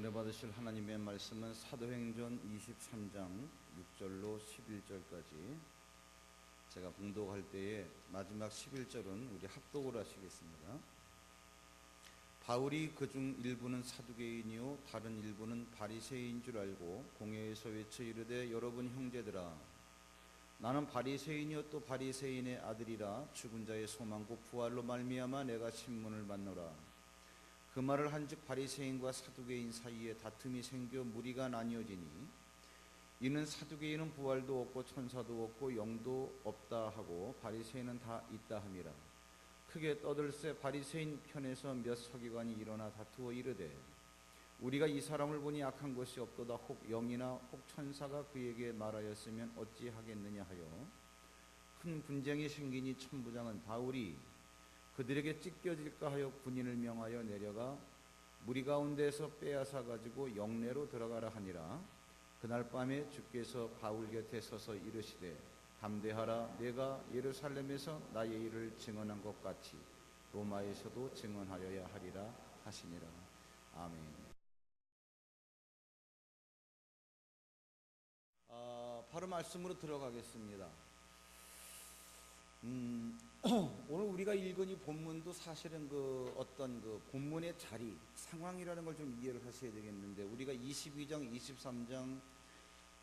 은혜 받으실 하나님의 말씀은 사도행전 23장 6절로 11절까지 제가 봉독할 때에 마지막 11절은 우리 합독을 하시겠습니다. 바울이 그중 일부는 사두개인이요 다른 일부는 바리새인인 줄 알고 공회에서 외쳐 이르되 여러분 형제들아 나는 바리새인이요 또 바리새인의 아들이라 죽은 자의 소망 곧 부활로 말미암아 내가 신문을 받노라. 그 말을 한즉 바리새인과 사두개인 사이에 다툼이 생겨 무리가 나뉘어지니 이는 사두개인은 부활도 없고 천사도 없고 영도 없다 하고 바리새인은 다 있다 함이라. 크게 떠들새 바리새인 편에서 몇 서기관이 일어나 다투어 이르되 우리가 이 사람을 보니 악한 것이 없도다. 혹 영이나 혹 천사가 그에게 말하였으면 어찌하겠느냐 하여 큰 분쟁이 생기니 천부장은 바울이 그들에게 찢겨질까 하여 군인을 명하여 내려가 무리 가운데서 빼앗아 가지고 영내로 들어가라 하니라. 그날 밤에 주께서 바울 곁에 서서 이르시되 담대하라. 내가 예루살렘에서 나의 일을 증언한 것 같이 로마에서도 증언하여야 하리라 하시니라. 아멘. 바로 말씀으로 들어가겠습니다. 오늘 우리가 읽은 이 본문도 사실은 어떤 본문의 자리, 상황이라는 걸 좀 이해를 하셔야 되겠는데, 우리가 22장, 23장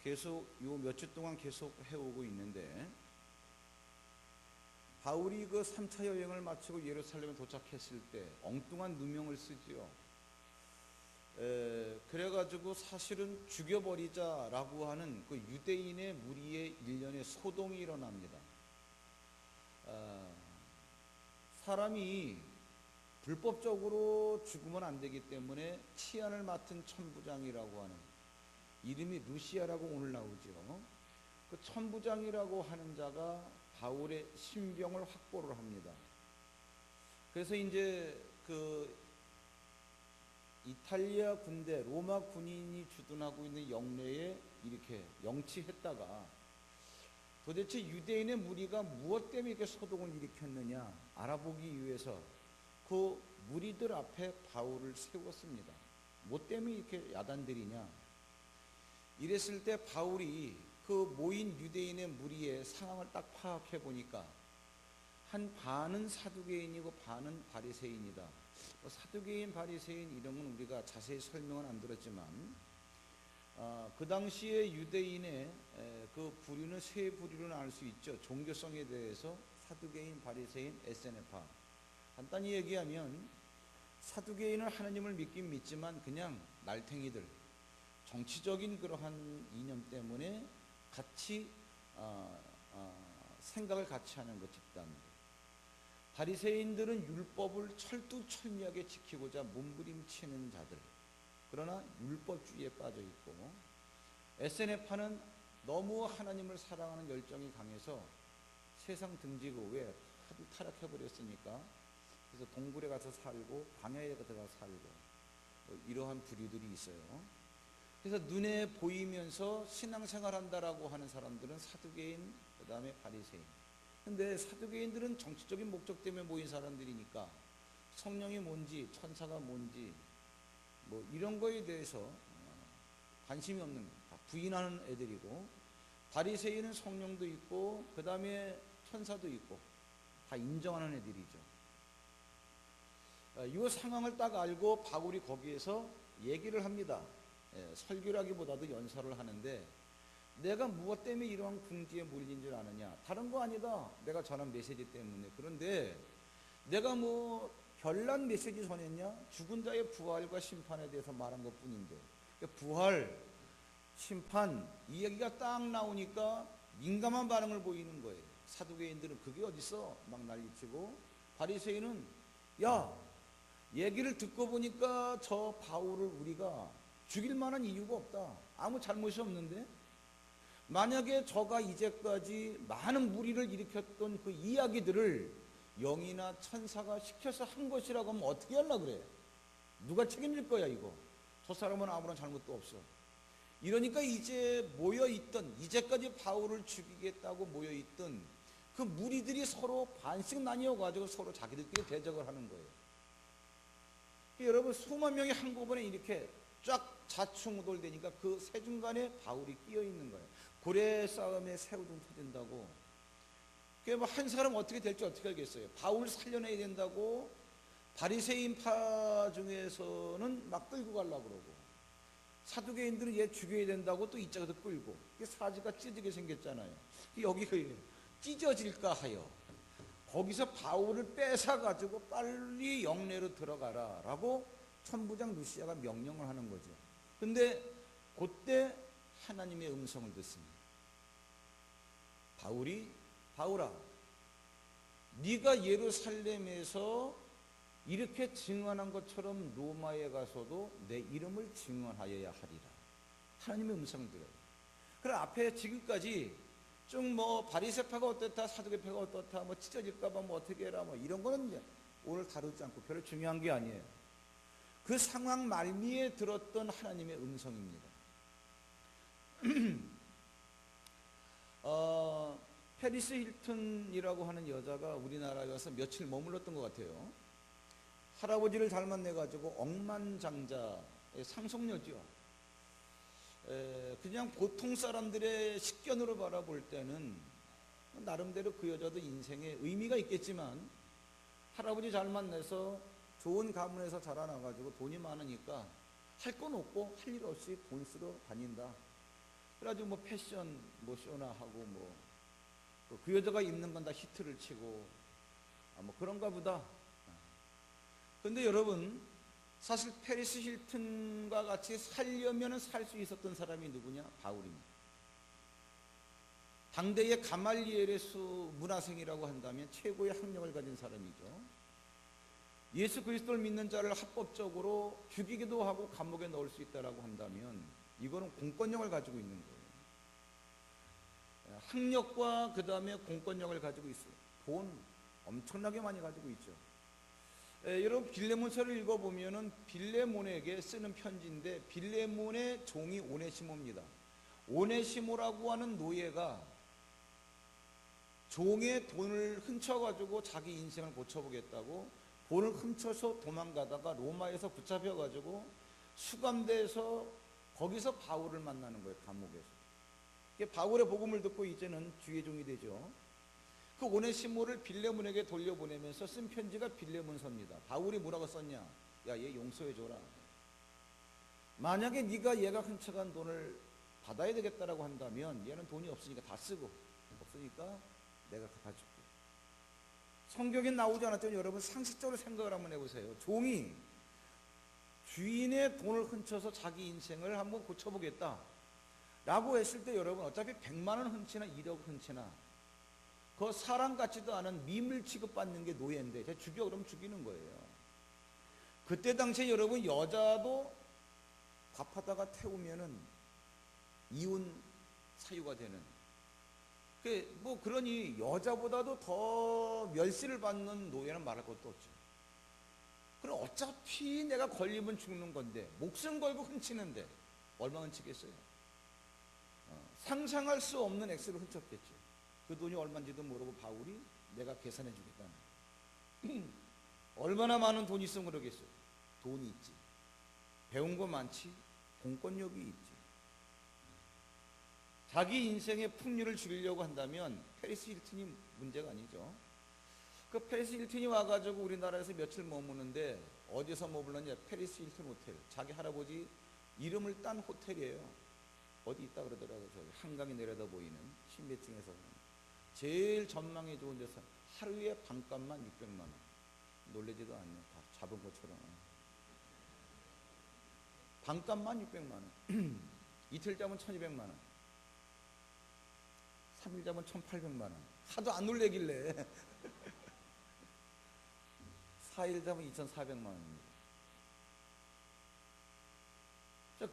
계속 요 몇 주 동안 계속 해오고 있는데, 바울이 3차 여행을 마치고 예루살렘에 도착했을 때 엉뚱한 누명을 쓰지요. 그래가지고 사실은 죽여버리자라고 하는 유대인의 무리의 일련의 소동이 일어납니다. 사람이 불법적으로 죽으면 안 되기 때문에 치안을 맡은 천부장이라고 하는, 이름이 루시아라고 오늘 나오죠. 그 천부장이라고 하는 자가 바울의 신병을 확보를 합니다. 그래서 이제 이탈리아 군대, 로마 군인이 주둔하고 있는 영내에 이렇게 영치했다가 도대체 유대인의 무리가 무엇 때문에 이렇게 소동을 일으켰느냐 알아보기 위해서 그 무리들 앞에 바울을 세웠습니다. 뭐 때문에 이렇게 야단들이냐. 이랬을 때 바울이 그 모인 유대인의 무리의 상황을 딱 파악해 보니까 한 반은 사두개인이고 반은 바리새인이다. 사두개인, 바리새인 이런 건 우리가 자세히 설명은 안 들었지만 그 당시에 유대인의 그 부류는 세 부류로 나눌 수 있죠. 종교성에 대해서 사두개인, 바리새인, 에세네파. 간단히 얘기하면 사두개인은 하나님을 믿긴 믿지만 그냥 날탱이들, 정치적인 그러한 이념 때문에 같이 생각을 같이 하는 것 집단들. 바리새인들은 율법을 철두철미하게 지키고자 몸부림치는 자들. 그러나 율법주의에 빠져 있고, 에세네파는 너무 하나님을 사랑하는 열정이 강해서 세상 등지고 왜 하도 타락해 버렸으니까 그래서 동굴에 가서 살고 광야에 들어가 살고 이러한 부류들이 있어요. 그래서 눈에 보이면서 신앙생활 한다라고 하는 사람들은 사두개인, 그 다음에 바리새인. 근데 사두개인들은 정치적인 목적 때문에 모인 사람들이니까 성령이 뭔지 천사가 뭔지 뭐 이런 거에 대해서 관심이 없는 다 부인하는 애들이고, 바리새인은 성령도 있고 그 다음에 천사도 있고 다 인정하는 애들이죠. 이 상황을 딱 알고 바울이 거기에서 얘기를 합니다. 설교라기보다도 연설을 하는데, 내가 무엇 때문에 이러한 궁지에 몰린 줄 아느냐. 다른 거 아니다. 내가 전한 메시지 때문에. 그런데 내가 뭐 별난 메시지 전했냐? 죽은 자의 부활과 심판에 대해서 말한 것 뿐인데, 부활, 심판 이 얘기가 딱 나오니까 민감한 반응을 보이는 거예요. 사두개인들은 그게 어딨어? 막 난리치고, 바리새인은 야, 얘기를 듣고 보니까 저 바울을 우리가 죽일 만한 이유가 없다. 아무 잘못이 없는데, 만약에 저가 이제까지 많은 무리를 일으켰던 그 이야기들을 영이나 천사가 시켜서 한 것이라고 하면 어떻게 하려고 그래? 누가 책임질 거야 이거? 저 사람은 아무런 잘못도 없어. 이러니까 이제 모여있던, 이제까지 바울을 죽이겠다고 모여있던 그 무리들이 서로 반씩 나뉘어가지고 서로 자기들끼리 대적을 하는 거예요. 여러분, 수만 명이 한꺼번에 이렇게 쫙 좌충우돌되니까 그 새 중간에 바울이 끼어 있는 거예요. 고래 싸움에 새우등 터진다고. 그게 뭐 한 사람 어떻게 될지 어떻게 알겠어요. 바울 살려내야 된다고 바리새인파 중에서는 막 끌고 가려고 그러고, 사두개인들은 얘 죽여야 된다고 또 이쪽에서 끌고, 이게 사지가 찢어지게 생겼잖아요. 여기가 찢어질까 하여 거기서 바울을 뺏어가지고 빨리 영내로 들어가라 라고 천부장 루시아가 명령을 하는 거죠. 근데 그때 하나님의 음성을 듣습니다. 바울아, 네가 예루살렘에서 이렇게 증언한 것처럼 로마에 가서도 내 이름을 증언하여야 하리라. 하나님의 음성을 들어요. 그럼 앞에 지금까지 좀 뭐 바리새파가 어떻다, 사두개파가 어떻다, 뭐 찢어질까봐 뭐 어떻게 해라, 뭐 이런 거는 이제 오늘 다루지 않고 별로 중요한 게 아니에요. 그 상황 말미에 들었던 하나님의 음성입니다. 페리스 힐튼이라고 하는 여자가 우리나라에 와서 며칠 머물렀던 것 같아요. 할아버지를 잘 만나가지고 억만장자의 상속녀죠. 그냥 보통 사람들의 식견으로 바라볼 때는 나름대로 그 여자도 인생에 의미가 있겠지만, 할아버지 잘 만나서 좋은 가문에서 자라나가지고 돈이 많으니까 할 건 없고 할 일 없이 돈 쓰러 다닌다. 그래가지고 뭐 패션 뭐 쇼나 하고 뭐 그 여자가 입는 건 다 히트를 치고 뭐 그런가 보다. 근데 여러분, 사실 페리스 힐튼과 같이 살려면 살 수 있었던 사람이 누구냐? 바울입니다. 당대의 가말리엘의 문화생이라고 한다면 최고의 학력을 가진 사람이죠. 예수 그리스도를 믿는 자를 합법적으로 죽이기도 하고 감옥에 넣을 수 있다라고 한다면 이거는 공권력을 가지고 있는 거예요. 학력과 그 다음에 공권력을 가지고 있어요. 돈 엄청나게 많이 가지고 있죠. 여러분, 빌레몬서를 읽어보면은 빌레몬에게 쓰는 편지인데, 빌레몬의 종이 오네시모입니다. 오네시모라고 하는 노예가 종의 돈을 훔쳐가지고 자기 인생을 고쳐보겠다고 돈을 훔쳐서 도망가다가 로마에서 붙잡혀가지고 수감돼서 거기서 바울을 만나는 거예요. 감옥에서. 바울의 복음을 듣고 이제는 주의 종이 되죠. 그 오네시모를 빌레몬에게 돌려보내면서 쓴 편지가 빌레몬서입니다. 바울이 뭐라고 썼냐? 야, 얘 용서해줘라. 만약에 네가 얘가 훔쳐간 돈을 받아야 되겠다라고 한다면 얘는 돈이 없으니까 다 쓰고, 없으니까 내가 갚아줄게. 성경에 나오지 않았더니 여러분, 상식적으로 생각을 한번 해보세요. 종이 주인의 돈을 훔쳐서 자기 인생을 한번 고쳐보겠다 라고 했을 때, 여러분, 어차피 100만 원 훔치나 1억 훔치나 그 사람 같지도 않은 미물 취급받는 게 노예인데 제가 죽여 그러면 죽이는 거예요. 그때 당시에 여러분, 여자도 밥하다가 태우면은 이혼 사유가 되는, 뭐 그러니 여자보다도 더 멸시를 받는 노예는 말할 것도 없죠. 그럼 어차피 내가 걸리면 죽는 건데 목숨 걸고 훔치는데 얼마 훔치겠어요? 상상할 수 없는 액수를 훔쳤겠죠. 그 돈이 얼마인지도 모르고 바울이 내가 계산해 주겠다. 얼마나 많은 돈이 있으면 그러겠어요. 돈이 있지, 배운 거 많지, 공권력이 있지. 자기 인생의 풍류를 줄이려고 한다면 페리스 힐튼이 문제가 아니죠. 그 페리스 힐튼이 와가지고 우리나라에서 며칠 머무는데 어디서 머물렀냐? 페리스 힐튼 호텔. 자기 할아버지 이름을 딴 호텔이에요. 어디 있다 그러더라고요. 저기 한강이 내려다 보이는 신배층에서 제일 전망이 좋은 데서 하루에 반값만 600만 원. 놀라지도 않네. 다 잡은 것처럼. 반값만 600만 원. 이틀 자면 1200만 원. 3일 자면 1800만 원. 하도 안 놀래길래 4일 자면 2400만 원입니다.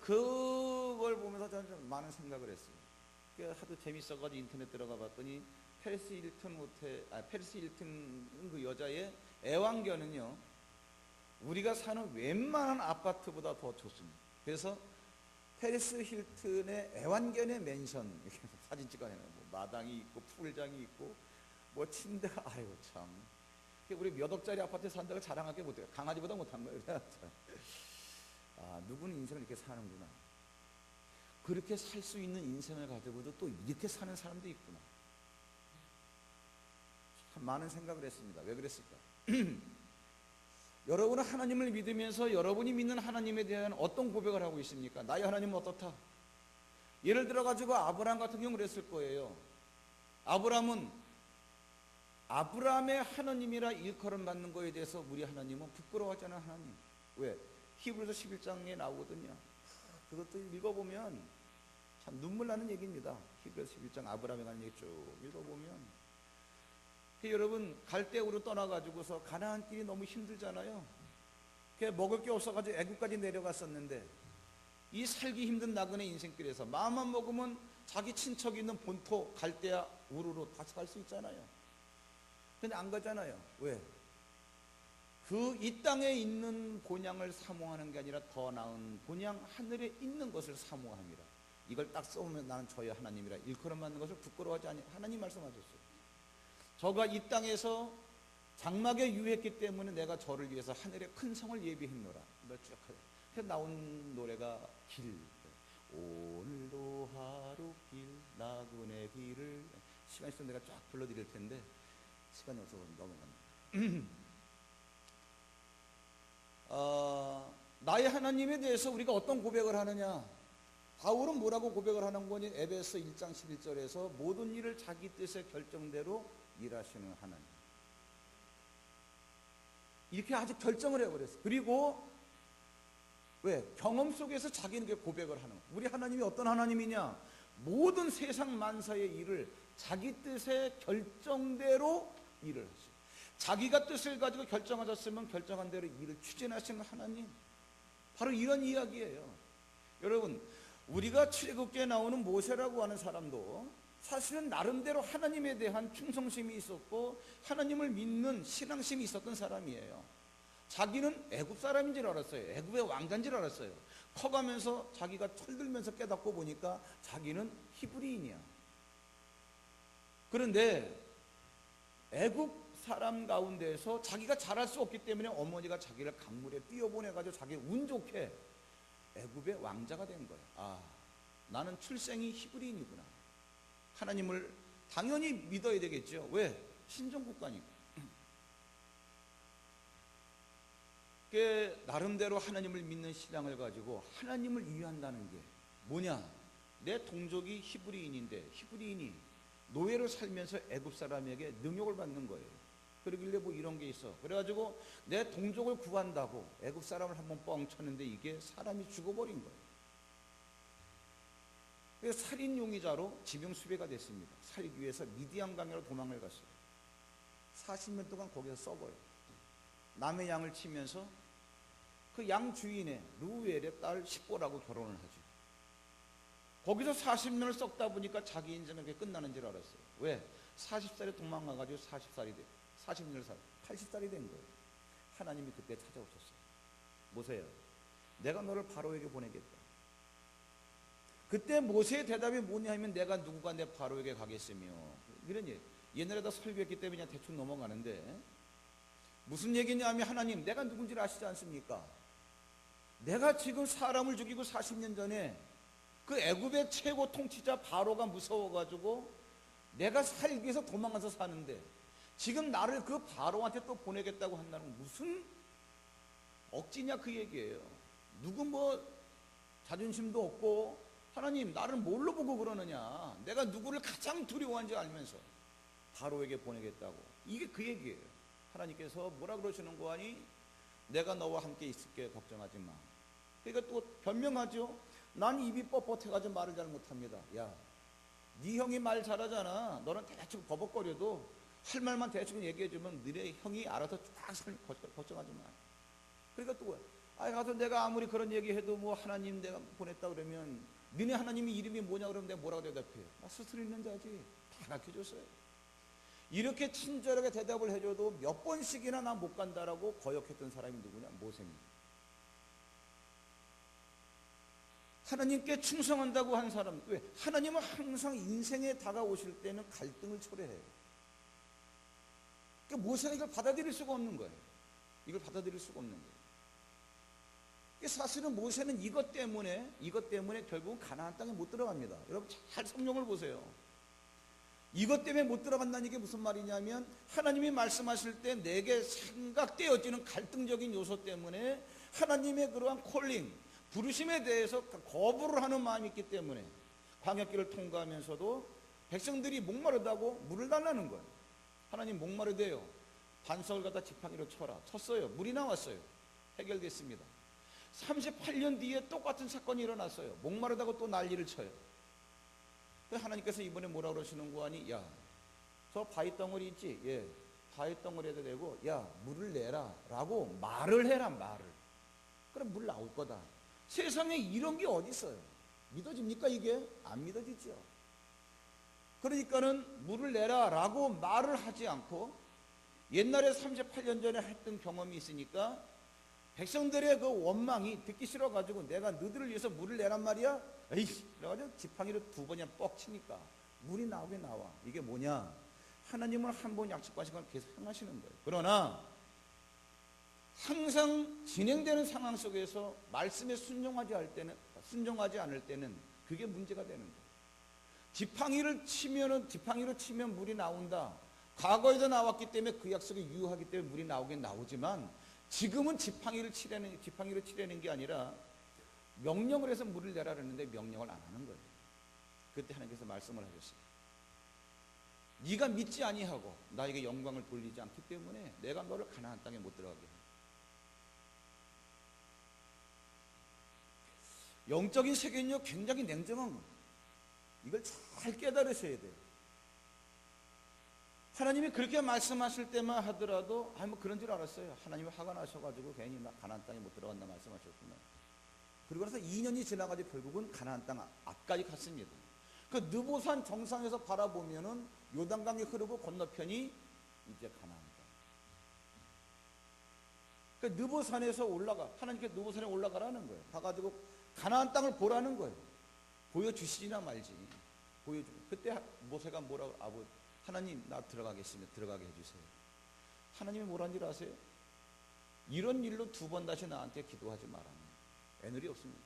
그걸 보면서 저는 좀 많은 생각을 했어요. 하도 재밌어가지고 인터넷 들어가 봤더니 페리스 힐튼 그 여자의 애완견은요, 우리가 사는 웬만한 아파트보다 더 좋습니다. 그래서 페리스 힐튼의 애완견의 맨션 이렇게 사진 찍어내는, 뭐 마당이 있고 풀장이 있고 뭐 침대가, 아이고 참, 우리 몇 억짜리 아파트에 산다고 자랑할 게 못해요. 강아지보다 못한 거예요. 아, 누구는 인생을 이렇게 사는구나. 그렇게 살 수 있는 인생을 가지고도 또 이렇게 사는 사람도 있구나. 참 많은 생각을 했습니다. 왜 그랬을까? 여러분은 하나님을 믿으면서 여러분이 믿는 하나님에 대한 어떤 고백을 하고 있습니까? 나의 하나님은 어떻다? 예를 들어 가지고 아브라함 같은 경우 그랬을 거예요. 아브라함은 아브라함의 하나님이라 일컬음 받는 거에 대해서 우리 하나님은 부끄러워하지 않은 하나님. 왜? 히브리서 11장에 나오거든요. 그것도 읽어보면 참 눈물 나는 얘기입니다. 히브리서 11장 아브라함에 관한 얘기 쭉 읽어보면 여러분 갈대우로 떠나가지고서 가나안 길이 너무 힘들잖아요. 먹을 게 없어가지고 애굽까지 내려갔었는데 이 살기 힘든 나그네 인생길에서 마음만 먹으면 자기 친척이 있는 본토 갈대아 우르로 다시 갈 수 있잖아요. 근데 안 가잖아요. 왜? 이 땅에 있는 본향을 사모하는 게 아니라 더 나은 본향 하늘에 있는 것을 사모함이라. 이걸 딱 써보면 나는 저의 하나님이라 일컬음 받는 것을 부끄러워하지 않니. 하나님 말씀하셨어요. 저가 이 땅에서 장막에 유했기 때문에 내가 저를 위해서 하늘에 큰 성을 예비했노라. 그래서 나온 노래가 길. 오늘도 하루 길 나그네 길을. 시간 있으면 내가 쫙 불러드릴 텐데 시간이 없어서 넘어갑니다. 나의 하나님에 대해서 우리가 어떤 고백을 하느냐. 바울은 뭐라고 고백을 하는 거니? 에베소 1장 11절에서 모든 일을 자기 뜻의 결정대로 일하시는 하나님. 이렇게 아주 결정을 해버렸어요. 그리고 왜? 경험 속에서 자기에게 고백을 하는 거예요. 우리 하나님이 어떤 하나님이냐? 모든 세상 만사의 일을 자기 뜻의 결정대로 일을 하시고 자기가 뜻을 가지고 결정하셨으면 결정한 대로 일을 추진하시는 하나님. 바로 이런 이야기예요. 여러분, 우리가 출애굽기에 나오는 모세라고 하는 사람도 사실은 나름대로 하나님에 대한 충성심이 있었고 하나님을 믿는 신앙심이 있었던 사람이에요. 자기는 애굽 사람인 줄 알았어요. 애굽의 왕자인 줄 알았어요. 커가면서 자기가 철들면서 깨닫고 보니까 자기는 히브리인이야. 그런데 애굽 사람 가운데서 자기가 잘할 수 없기 때문에 어머니가 자기를 강물에 뛰어보내가지고 자기 운 좋게 애굽의 왕자가 된 거야. 아, 나는 출생이 히브리인이구나. 하나님을 당연히 믿어야 되겠죠. 왜? 신정국가니까. 나름대로 하나님을 믿는 신앙을 가지고 하나님을 이해한다는 게 뭐냐? 내 동족이 히브리인인데 히브리인이 노예로 살면서 애굽 사람에게 능욕을 받는 거예요. 그러길래 뭐 이런 게 있어. 그래가지고 내 동족을 구한다고 애굽 사람을 한번 뻥 쳤는데 이게 사람이 죽어버린 거예요. 그래서 살인 용의자로 지명 수배가 됐습니다. 살기 위해서 미디안 강으로 도망을 갔어요. 40년 동안 거기서 썩어요. 남의 양을 치면서 그 양 주인의 루엘의 딸 십보라고 결혼을 하죠. 거기서 40년을 썩다 보니까 자기 인생은 그게 끝나는 줄 알았어요. 왜? 40살에 도망가가지고 40년을 살 80살이 된 거예요. 하나님이 그때 찾아오셨어요. 모세야, 내가 너를 바로에게 보내겠다. 그때 모세의 대답이 뭐냐 하면 내가 누구가 내 바로에게 가겠으며 이런 얘기. 옛날에다 설교했기 때문에 그냥 대충 넘어가는데 무슨 얘기냐 하면 하나님 내가 누군지를 아시지 않습니까? 내가 지금 사람을 죽이고 40년 전에 그 애굽의 최고 통치자 바로가 무서워가지고 내가 살기 위해서 도망가서 사는데 지금 나를 그 바로한테 또 보내겠다고 한다는 건 무슨 억지냐 그 얘기예요. 누구 뭐 자존심도 없고 하나님 나를 뭘로 보고 그러느냐. 내가 누구를 가장 두려워한지 알면서 바로에게 보내겠다고. 이게 그 얘기예요. 하나님께서 뭐라 그러시는 거 아니? 내가 너와 함께 있을게 걱정하지 마. 그러니까 또 변명하죠. 난 입이 뻣뻣해가지고 말을 잘 못합니다. 야, 네 형이 말 잘하잖아. 너는 대충 버벅거려도 할 말만 대충 얘기해주면 너네 형이 알아서 쫙 걱정하지 마. 그러니까 또 가서 내가 아무리 그런 얘기해도 뭐 하나님 내가 보냈다 그러면 너네 하나님이 이름이 뭐냐 그러면 내가 뭐라고 대답해요? 나 스스로 있는 자지. 다 가르쳐줬어요. 이렇게 친절하게 대답을 해줘도 몇 번씩이나 나 못 간다라고 거역했던 사람이 누구냐? 모세입니다. 하나님께 충성한다고 한 사람. 왜? 하나님은 항상 인생에 다가오실 때는 갈등을 초래해요. 그러니까 모세는 이걸 받아들일 수가 없는 거예요. 이걸 받아들일 수가 없는 거예요. 사실은 모세는 이것 때문에 결국은 가나안 땅에 못 들어갑니다. 여러분 잘 성경을 보세요. 이것 때문에 못 들어간다는 게 무슨 말이냐면, 하나님이 말씀하실 때 내게 생각되어지는 갈등적인 요소 때문에 하나님의 그러한 콜링, 부르심에 대해서 거부를 하는 마음이 있기 때문에 광야길을 통과하면서도 백성들이 목마르다고 물을 달라는 거예요. 하나님 목마르대요. 반석을 갖다 지팡이로 쳐라. 쳤어요. 물이 나왔어요. 해결됐습니다. 38년 뒤에 똑같은 사건이 일어났어요. 목마르다고 또 난리를 쳐요. 하나님께서 이번에 뭐라 그러시는 거 아니? 야, 저 바위 덩어리 있지? 예, 바위 덩어리에다 대고 야, 물을 내라 라고 말을 해라. 말을. 그럼 물 나올 거다. 세상에 이런 게 어디 있어요? 믿어집니까 이게? 안 믿어지죠. 그러니까는 물을 내라 라고 말을 하지 않고, 옛날에 38년 전에 했던 경험이 있으니까 백성들의 그 원망이 듣기 싫어가지고, 내가 너희들을 위해서 물을 내란 말이야? 에이씨, 그래가지고 지팡이로 2번이나 뻑 치니까 물이 나오게 나와. 이게 뭐냐? 하나님은 한 번 약속하신 걸 계속 행하시는 거예요. 그러나 항상 진행되는 상황 속에서 말씀에 순종하지 않을 때는 그게 문제가 되는 거예요. 지팡이로 치면 물이 나온다. 과거에도 나왔기 때문에 그 약속이 유효하기 때문에 물이 나오긴 나오지만, 지금은 지팡이로 치려는 게 아니라 명령을 해서 물을 내라 그랬는데 명령을 안 하는 거예요. 그때 하나님께서 말씀을 하셨어요. 네가 믿지 아니하고 나에게 영광을 돌리지 않기 때문에 내가 너를 가나안 땅에 못 들어가게 해. 영적인 세계는요 굉장히 냉정한 거예요. 이걸 잘 깨달으셔야 돼요. 하나님이 그렇게 말씀하실 때만 하더라도 뭐 그런 줄 알았어요. 하나님이 화가 나셔가지고 괜히 나 가나안 땅에 못 들어간다 말씀하셨구나. 그리고 나서 2년이 지나가지고 결국은 가나안 땅 앞까지 갔습니다. 그 느보산 정상에서 바라보면은 요단강이 흐르고 건너편이 이제 가나안 땅. 그 느보산에서 하나님께 느보산에 올라가라는 거예요. 가가지고 가나안 땅을 보라는 거예요. 보여주시지나 말지. 그때 모세가 뭐라고, 하나님 나 들어가겠습니다. 들어가게 해주세요. 하나님이 뭐라는 줄 아세요? 이런 일로 2번 다시 나한테 기도하지 마라. 애늘이 없습니다.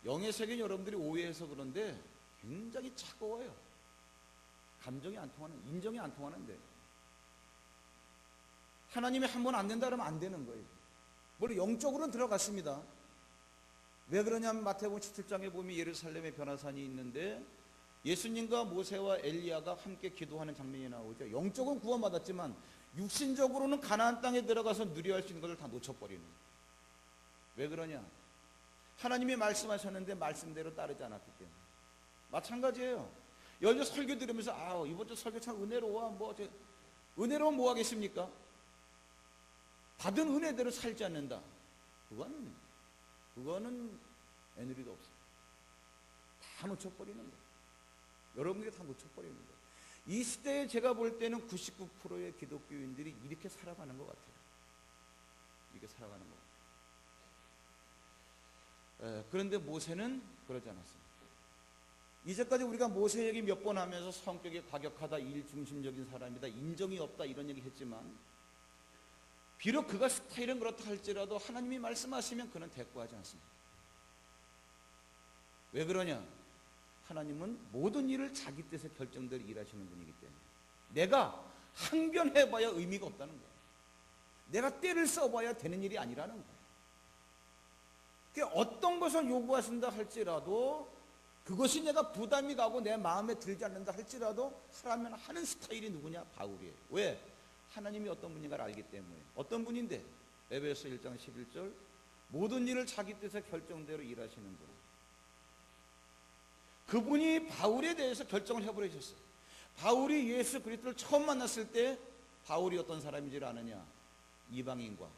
영의 세계는 여러분들이 오해해서 그런데 굉장히 차가워요. 감정이 안 통하는, 인정이 안 통하는데, 하나님이 한 번 안 된다 그러면 안 되는 거예요. 물론 영적으로는 들어갔습니다. 왜 그러냐면 마태복음 17장에 보면 예루살렘에 변화산이 있는데 예수님과 모세와 엘리야가 함께 기도하는 장면이 나오죠. 영적은 구원받았지만 육신적으로는 가나안 땅에 들어가서 누려할 수 있는 것을 다 놓쳐버리는 거예요. 왜 그러냐? 하나님이 말씀하셨는데 말씀대로 따르지 않았기 때문에. 마찬가지예요. 여기서 설교 들으면서 이번 주 설교 참 은혜로워. 은혜로운 뭐 하겠습니까? 받은 은혜대로 살지 않는다. 그거는 애누리도 없어요. 다 놓쳐버리는 거예요. 여러분들이 다 놓쳐버리는 거예요. 이 시대에 제가 볼 때는 99%의 기독교인들이 이렇게 살아가는 것 같아요. 이렇게 살아가는 것 같아요. 그런데 모세는 그러지 않았습니다. 이제까지 우리가 모세 얘기 몇 번 하면서 성격이 과격하다, 일중심적인 사람이다, 인정이 없다 이런 얘기 했지만, 비록 그가 스타일은 그렇다 할지라도 하나님이 말씀하시면 그는 대꾸하지 않습니다. 왜 그러냐? 하나님은 모든 일을 자기 뜻에 결정대로 일하시는 분이기 때문에 내가 항변해봐야 의미가 없다는 거예요. 내가 때를 써봐야 되는 일이 아니라는 거예요. 그러니까 어떤 것을 요구하신다 할지라도 그것이 내가 부담이 가고 내 마음에 들지 않는다 할지라도 하라면 하는 스타일이 누구냐? 바울이에요. 왜? 하나님이 어떤 분인가를 알기 때문에. 어떤 분인데? 에베소 1장 11절 모든 일을 자기 뜻의 결정대로 일하시는 분. 그분이 바울에 대해서 결정을 해버리셨어요. 바울이 예수 그리스도를 처음 만났을 때 바울이 어떤 사람인지를 아느냐? 이방인과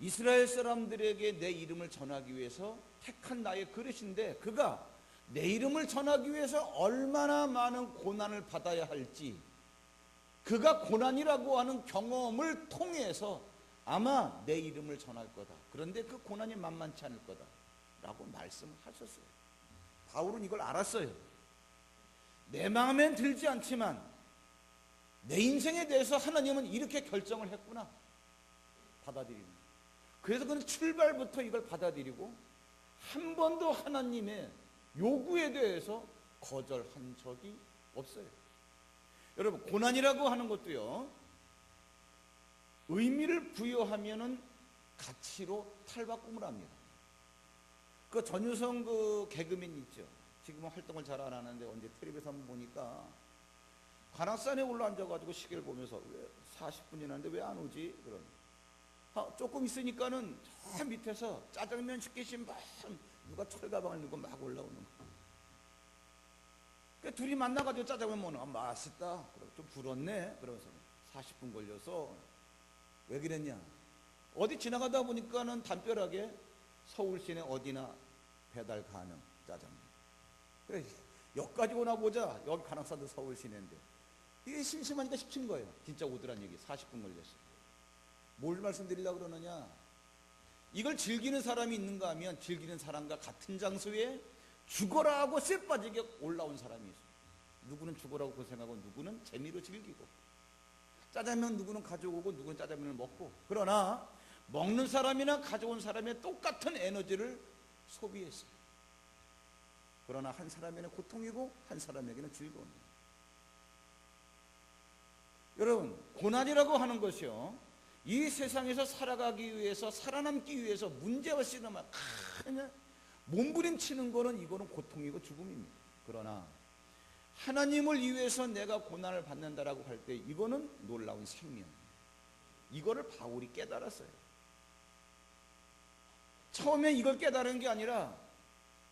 이스라엘 사람들에게 내 이름을 전하기 위해서 택한 나의 그릇인데, 그가 내 이름을 전하기 위해서 얼마나 많은 고난을 받아야 할지, 그가 고난이라고 하는 경험을 통해서 아마 내 이름을 전할 거다. 그런데 그 고난이 만만치 않을 거다 라고 말씀을 하셨어요. 바울은 이걸 알았어요. 내 마음엔 들지 않지만 내 인생에 대해서 하나님은 이렇게 결정을 했구나. 받아들이는. 그래서 그는 출발부터 이걸 받아들이고 한 번도 하나님의 요구에 대해서 거절한 적이 없어요. 여러분, 고난이라고 하는 것도요, 의미를 부여하면은 가치로 탈바꿈을 합니다. 그 전유성 그 개그맨 있죠. 지금은 활동을 잘 안 하는데 언제 텔레비에서 한번 보니까 관악산에 올라앉아가지고 시계를 보면서 왜 40분이 나는데 왜 안 오지? 그런. 조금 있으니까는 저 밑에서 짜장면 10개씩 막 누가 철가방을 들고 막 올라오는 거예요. 그러니까 둘이 만나가지고 짜장면 먹는 거, 맛있다. 좀 불었네. 그러면서 40분 걸려서 왜 그랬냐? 어디 지나가다 보니까는 담벼락에 서울 시내 어디나 배달 가능 짜장면. 그래, 여기까지 오나 보자. 여기 관악산도 서울 시내인데 이게 심심하니까 시킨 거예요. 진짜 오더란 얘기. 40분 걸렸어요. 뭘 말씀드리려고 그러느냐? 이걸 즐기는 사람이 있는가 하면 즐기는 사람과 같은 장소에 죽어라 하고 쎄 빠지게 올라온 사람이 있어요. 누구는 죽어라고 고생하고 누구는 재미로 즐기고, 짜장면 누구는 가져오고 누구는 짜장면을 먹고, 그러나 먹는 사람이나 가져온 사람의 똑같은 에너지를 소비했어요. 그러나 한 사람에게는 고통이고 한 사람에게는 즐거움이에요. 여러분, 고난이라고 하는 것이요, 이 세상에서 살아가기 위해서, 살아남기 위해서 문제없이 그냥 몸부림치는 거는 이거는 고통이고 죽음입니다. 그러나 하나님을 위해서 내가 고난을 받는다라고 할 때 이거는 놀라운 생명. 이거를 바울이 깨달았어요. 처음에 이걸 깨달은 게 아니라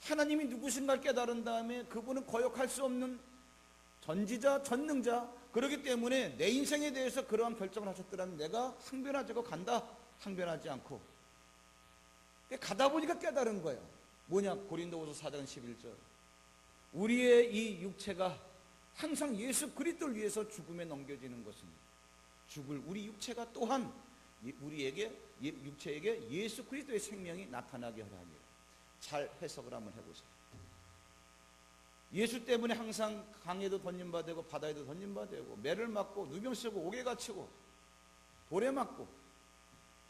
하나님이 누구신가를 깨달은 다음에 그분은 거역할 수 없는 전지자, 전능자, 그렇기 때문에 내 인생에 대해서 그러한 결정을 하셨더라면 내가 항변하지 않고 간다. 항변하지 않고 가다 보니까 깨달은 거예요. 뭐냐? 고린도후서 4장 11절. 우리의 이 육체가 항상 예수 그리스도를 위해서 죽음에 넘겨지는 것은 죽을 우리 육체가 또한 우리에게 육체에게 예수 그리스도의 생명이 나타나게 하려 합니다. 잘 해석을 한번 해보세요. 예수 때문에 항상 강에도 던짐받고 바다에도 던짐받고 매를 맞고 누병 쓰고 옥에 갇히고 돌에 맞고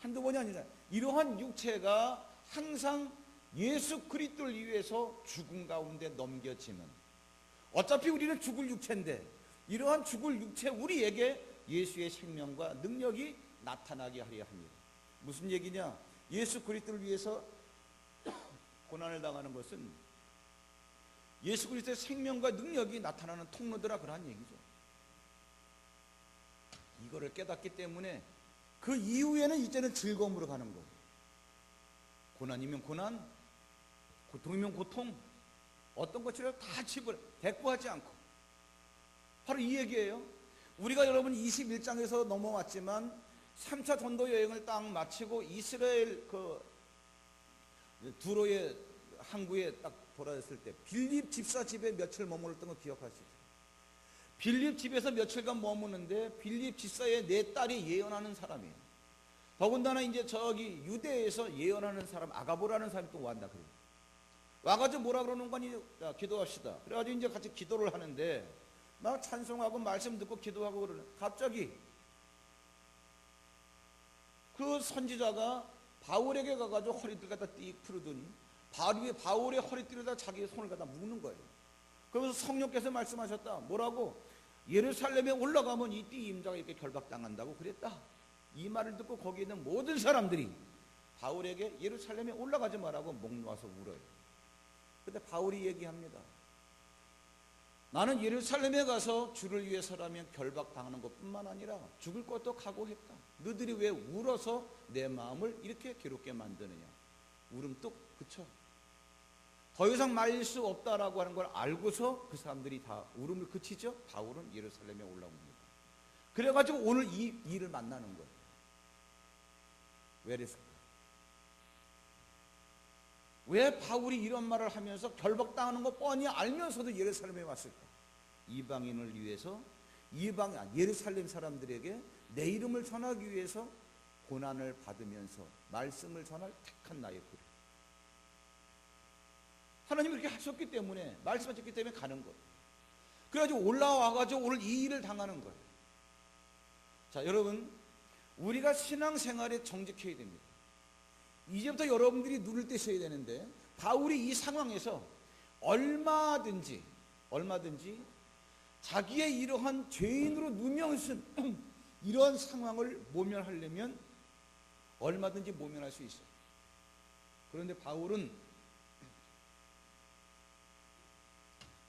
한두 번이 아니라 이러한 육체가 항상 예수 그리스도를 위해서 죽음 가운데 넘겨지는, 어차피 우리는 죽을 육체인데 이러한 죽을 육체 우리에게 예수의 생명과 능력이 나타나게 하려 합니다. 무슨 얘기냐? 예수 그리스도를 위해서 고난을 당하는 것은 예수 그리스도의 생명과 능력이 나타나는 통로더라, 그런 얘기죠. 이거를 깨닫기 때문에 그 이후에는 이제는 즐거움으로 가는 거예요. 고난이면 고난, 고통이면 고통, 어떤 것을 다 지불, 대꾸하지 않고. 바로 이 얘기예요. 우리가 여러분 21장에서 넘어왔지만 3차 전도 여행을 딱 마치고 이스라엘 그 두로의 항구에 딱 돌아왔을 때 빌립 집사 집에 며칠 머물렀던 거 기억하시죠? 빌립 집에서 며칠간 머무는데 빌립 집사의 네 딸이 예언하는 사람이에요. 더군다나 이제 저기 유대에서 예언하는 사람 아가보라는 사람이 또 왔다 그래요. 와가지고 뭐라 그러는 거니? 자, 기도합시다. 그래가지고 이제 같이 기도를 하는데 막 찬송하고 말씀 듣고 기도하고 그러는, 갑자기 그 선지자가 바울에게 가가지고 허리띠를 갖다 띡 풀더니 바울의 허리띠에다 자기의 손을 갖다 묶는 거예요. 그러면서 성령께서 말씀하셨다. 뭐라고? 예루살렘에 올라가면 이 띠 임자가 이렇게 결박당한다고 그랬다. 이 말을 듣고 거기 있는 모든 사람들이 바울에게 예루살렘에 올라가지 말라고 목 놓아서 울어요. 근데 바울이 얘기합니다. 나는 예루살렘에 가서 주를 위해서라면 결박당하는 것뿐만 아니라 죽을 것도 각오했다. 너희들이 왜 울어서 내 마음을 이렇게 괴롭게 만드느냐. 울음 뚝 그쳐. 더 이상 말릴 수 없다라고 하는 걸 알고서 그 사람들이 다 울음을 그치죠. 바울은 예루살렘에 올라옵니다. 그래가지고 오늘 이 일을 만나는 거예요. 왜 그랬을까? 왜 바울이 이런 말을 하면서 결박당하는 거 뻔히 알면서도 예루살렘에 왔을까? 이방인을 위해서, 예루살렘 사람들에게 내 이름을 전하기 위해서 고난을 받으면서 말씀을 전할 택한 나의 글. 하나님이 이렇게 하셨기 때문에, 말씀하셨기 때문에 가는 거예요. 그래가지고 올라와가지고 오늘 이 일을 당하는 거예요. 자, 여러분, 우리가 신앙생활에 정직해야 됩니다. 이제부터 여러분들이 눈을 떼셔야 되는데, 바울이 이 상황에서 얼마든지 자기의 이러한 죄인으로 누명쓴 이러한 상황을 모면하려면 얼마든지 모면할 수 있어요. 그런데 바울은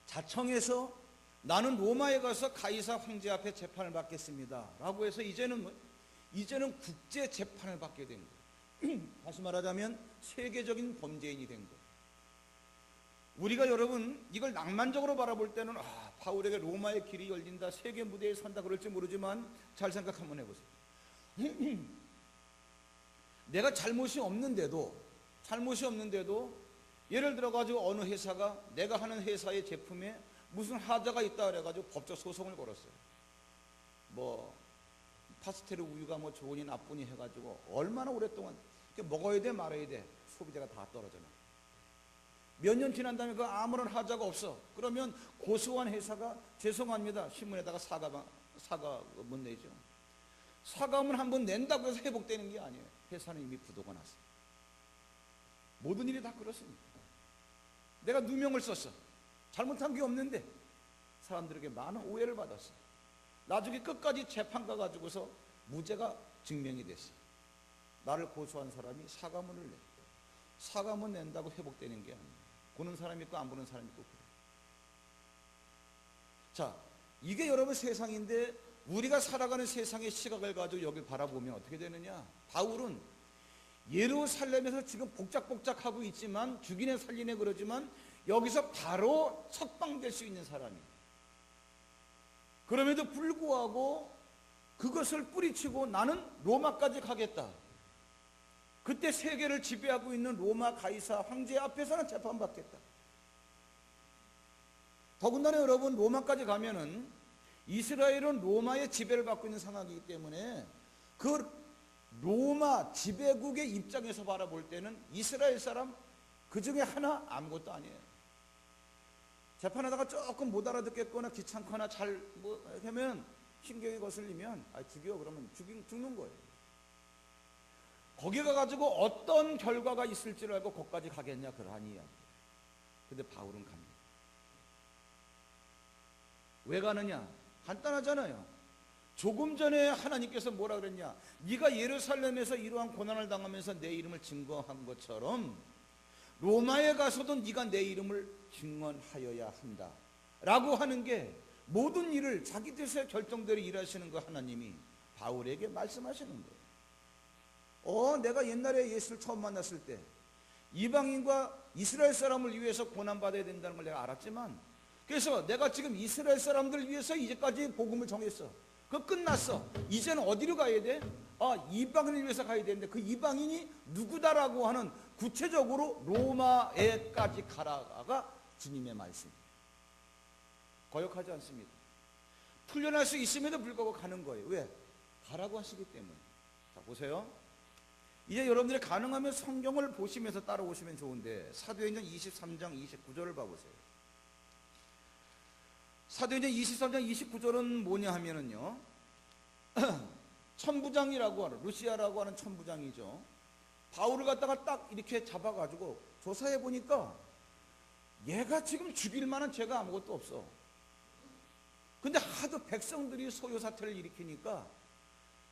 자청해서 나는 로마에 가서 가이사 황제 앞에 재판을 받겠습니다 라고 해서 이제는 국제 재판을 받게 된 거예요. 다시 말하자면 세계적인 범죄인이 된 거예요. 우리가 여러분 이걸 낭만적으로 바라볼 때는 바울에게 로마의 길이 열린다, 세계 무대에 선다 그럴지 모르지만 잘 생각 한번 해보세요. 내가 잘못이 없는데도 예를 들어 가지고 어느 회사가 내가 하는 회사의 제품에 무슨 하자가 있다 그래가지고 법적 소송을 걸었어요. 뭐 파스텔 우유가 뭐 좋으니 나쁘니 해가지고 얼마나 오랫동안 먹어야 돼 말아야 돼, 소비자가 다 떨어져. 몇 년 지난 다음에 그 아무런 하자가 없어. 그러면 고소한 회사가 죄송합니다, 신문에다가 사과문 내죠. 사과문 한번 낸다고 해서 회복되는 게 아니에요. 회사는 이미 부도가 났어요. 모든 일이 다 그렇습니다. 내가 누명을 썼어. 잘못한 게 없는데 사람들에게 많은 오해를 받았어. 나중에 끝까지 재판 가가지고서 무죄가 증명이 됐어. 나를 고소한 사람이 사과문을 내. 사과문 낸다고 회복되는 게 아니에요. 보는 사람이 있고 안 보는 사람이 있고 그래. 자, 이게 여러분 세상인데 우리가 살아가는 세상의 시각을 가지고 여길 바라보면 어떻게 되느냐? 바울은 예루살렘에서 지금 복작복작하고 있지만, 죽이네 살리네 그러지만 여기서 바로 석방될 수 있는 사람이에요. 그럼에도 불구하고 그것을 뿌리치고 나는 로마까지 가겠다. 그때 세계를 지배하고 있는 로마 가이사 황제 앞에서는 재판받겠다. 더군다나 여러분, 로마까지 가면은 이스라엘은 로마의 지배를 받고 있는 상황이기 때문에 그 로마 지배국의 입장에서 바라볼 때는 이스라엘 사람 그 중에 하나 아무것도 아니에요. 재판하다가 조금 못 알아듣겠거나 귀찮거나 잘 하면 신경이 거슬리면 죽여 그러면 죽는 거예요. 거기 가가지고 어떤 결과가 있을지를 알고 거기까지 가겠냐 그러하니. 근데 바울은 갑니다. 왜 가느냐? 간단하잖아요. 조금 전에 하나님께서 뭐라 그랬냐? 네가 예루살렘에서 이러한 고난을 당하면서 내 이름을 증거한 것처럼 로마에 가서도 네가 내 이름을 증언하여야 한다 라고 하는 게, 모든 일을 자기 뜻의 결정대로 일하시는 그 하나님이 바울에게 말씀하시는 거예요. 내가 옛날에 예수를 처음 만났을 때 이방인과 이스라엘 사람을 위해서 고난받아야 된다는 걸 내가 알았지만, 그래서 내가 지금 이스라엘 사람들을 위해서 이제까지 복음을 정했어. 그거 끝났어. 이제는 어디로 가야 돼? 이방인을 위해서 가야 되는데 그 이방인이 누구다라고 하는, 구체적으로 로마에까지 가라가 주님의 말씀이에요. 거역하지 않습니다. 풀려날 수 있음에도 불구하고 가는 거예요. 왜? 가라고 하시기 때문에. 자, 보세요. 이제 여러분들이 가능하면 성경을 보시면서 따라오시면 좋은데, 사도행전 23장 29절을 봐보세요. 사도행전 23장 29절은 뭐냐 하면은요, 천부장이라고 하는, 루시아라고 하는 천부장이죠. 바울을 갖다가 딱 이렇게 잡아가지고 조사해 보니까 얘가 지금 죽일 만한 죄가 아무것도 없어. 근데 하도 백성들이 소요 사태를 일으키니까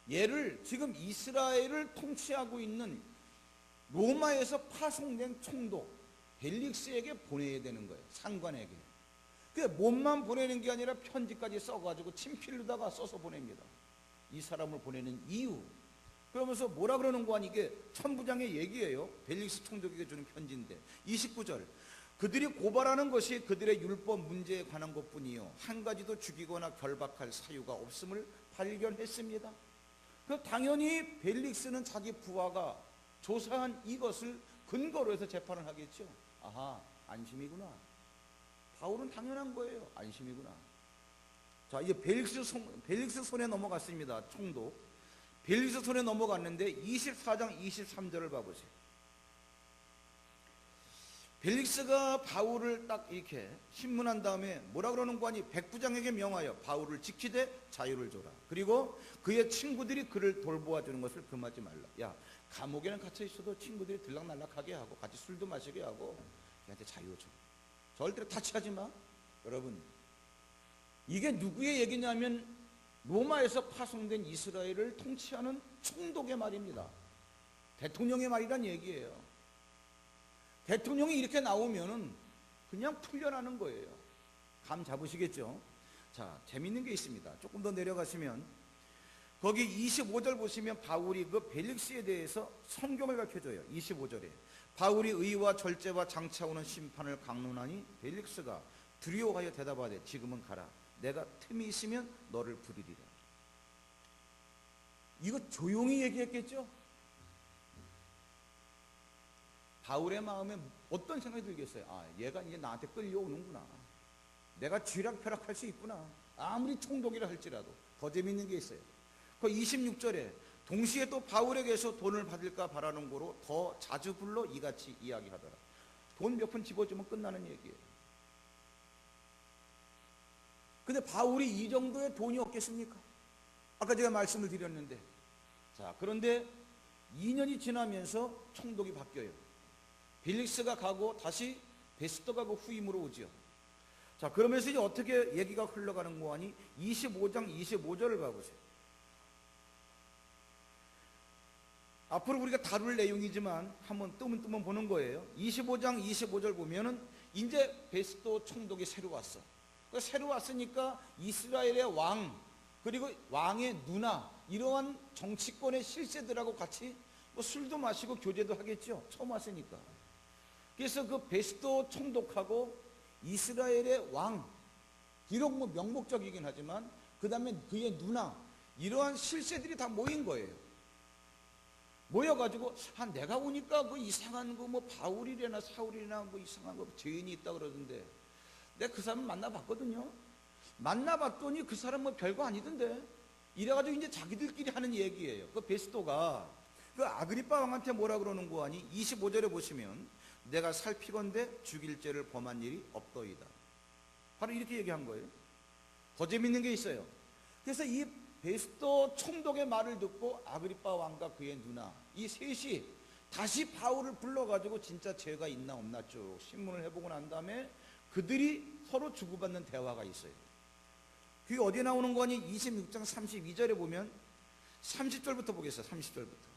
얘를 지금 이스라엘을 통치하고 있는 로마에서 파송된 총독 벨릭스에게 보내야 되는 거예요. 상관에게. 그 몸만 보내는 게 아니라 편지까지 써가지고 친필로다가 써서 보냅니다. 이 사람을 보내는 이유. 그러면서 뭐라 그러는 거 아니, 이게 천부장의 얘기예요. 벨릭스 총독에게 주는 편지인데 29절, 그들이 고발하는 것이 그들의 율법 문제에 관한 것뿐이요 한 가지도 죽이거나 결박할 사유가 없음을 발견했습니다. 그 당연히 벨릭스는 자기 부하가 조사한 이것을 근거로 해서 재판을 하겠죠. 아하, 안심이구나. 바울은 당연한 거예요. 안심이구나. 자, 이제 벨릭스 손에 넘어갔습니다. 총독 벨릭스 손에 넘어갔는데 24장 23절을 봐보세요. 벨릭스가 바울을 딱 이렇게 신문한 다음에 뭐라 그러는 거 아니, 백부장에게 명하여 바울을 지키되 자유를 줘라. 그리고 그의 친구들이 그를 돌보아 주는 것을 금하지 말라. 야, 감옥에는 갇혀 있어도 친구들이 들락날락하게 하고 같이 술도 마시게 하고 걔한테 자유 줘. 절대로 타치하지 마. 여러분, 이게 누구의 얘기냐면 로마에서 파송된 이스라엘을 통치하는 총독의 말입니다. 대통령의 말이란 얘기예요. 대통령이 이렇게 나오면은 그냥 풀려나는 거예요. 감 잡으시겠죠? 자, 재밌는 게 있습니다. 조금 더 내려가시면 거기 25절 보시면 바울이 그 벨릭스에 대해서 성경을 가르쳐줘요. 25절에 바울이 의와 절제와 장차오는 심판을 강론하니 벨릭스가 두려워하여 대답하되 지금은 가라. 내가 틈이 있으면 너를 부르리라. 이거 조용히 얘기했겠죠? 바울의 마음에 어떤 생각이 들겠어요? 아, 얘가 이제 나한테 끌려오는구나. 내가 쥐락펴락할 수 있구나. 아무리 총독이라 할지라도. 더 재밌는 게 있어요. 그 26절에 동시에 또 바울에게서 돈을 받을까 바라는 거로 더 자주 불러 이같이 이야기하더라. 돈 몇 푼 집어주면 끝나는 얘기예요. 근데 바울이 이 정도의 돈이 없겠습니까? 아까 제가 말씀을 드렸는데, 자, 그런데 2년이 지나면서 총독이 바뀌어요. 벨릭스가 가고 다시 베스터가 그 후임으로 오지요. 자, 그러면서 이제 어떻게 얘기가 흘러가는 거 하니 25장 25절을 봐보세요. 앞으로 우리가 다룰 내용이지만 한번 뜨문뜨문 보는 거예요. 25장 25절 보면은 이제 베스도 총독이 새로 왔어. 새로 왔으니까 이스라엘의 왕 그리고 왕의 누나 이러한 정치권의 실세들하고 같이 뭐 술도 마시고 교제도 하겠죠. 처음 왔으니까. 그래서 그 베스도 총독하고 이스라엘의 왕, 비록 뭐 명목적이긴 하지만 그 다음에 그의 누나 이러한 실세들이 다 모인 거예요. 모여가지고 내가 보니까 그 이상한 거 뭐 바울이래나 사울이나 뭐 이상한 거 죄인이 있다 그러던데 내가 그 사람 만나봤거든요. 만나봤더니 그 사람 뭐 별거 아니던데. 이래가지고 이제 자기들끼리 하는 얘기예요. 그 베스도가 그 아그리빠 왕한테 뭐라 그러는 거 아니? 25절에 보시면 내가 살피건대 죽일 죄를 범한 일이 없더이다. 바로 이렇게 얘기한 거예요. 더 재밌는 게 있어요. 그래서 이 베스도 총독의 말을 듣고 아그리빠 왕과 그의 누나 이 셋이 다시 바울을 불러가지고 진짜 죄가 있나 없나 쭉 신문을 해보고 난 다음에 그들이 서로 주고받는 대화가 있어요. 그게 어디에 나오는 거니? 26장 32절에 보면 30절부터 보겠어요. 30절부터.